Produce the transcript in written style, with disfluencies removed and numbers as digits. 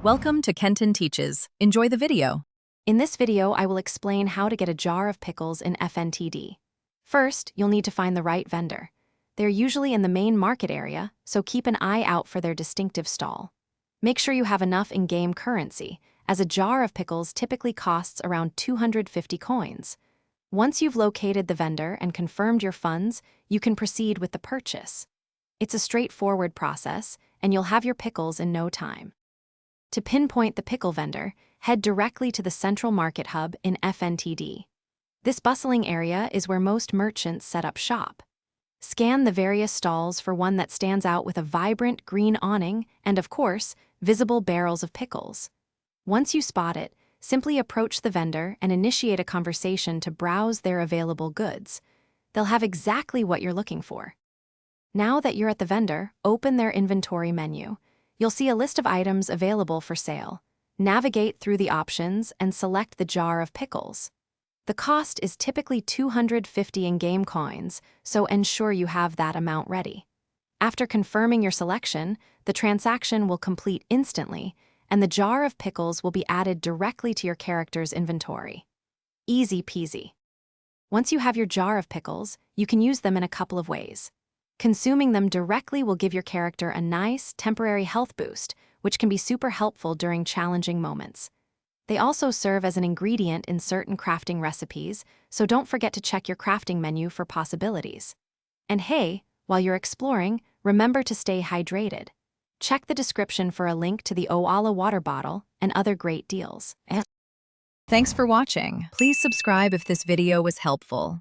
Welcome to Kenton Teaches. Enjoy the video. In this video, I will explain how to get a jar of pickles in FNTD. First, you'll need to find the right vendor. They're usually in the main market area, so keep an eye out for their distinctive stall. Make sure you have enough in-game currency, as a jar of pickles typically costs around 250 coins. Once you've located the vendor and confirmed your funds, you can proceed with the purchase. It's a straightforward process, and you'll have your pickles in no time. To pinpoint the pickle vendor, head directly to the central market hub in FNTD. This bustling area is where most merchants set up shop. Scan the various stalls for one that stands out with a vibrant green awning and, of course, visible barrels of pickles. Once you spot it, simply approach the vendor and initiate a conversation to browse their available goods. They'll have exactly what you're looking for. Now that you're at the vendor, open their inventory menu. You'll see a list of items available for sale. Navigate through the options and select the jar of pickles. The cost is typically 250 in-game coins, so ensure you have that amount ready. After confirming your selection, the transaction will complete instantly, and the jar of pickles will be added directly to your character's inventory. Easy peasy. Once you have your jar of pickles, you can use them in a couple of ways. Consuming them directly will give your character a nice, temporary health boost, which can be super helpful during challenging moments. They also serve as an ingredient in certain crafting recipes, so don't forget to check your crafting menu for possibilities. And hey, while you're exploring, remember to stay hydrated. Check the description for a link to the Oala water bottle and other great deals. Thanks for watching. Please subscribe if this video was helpful.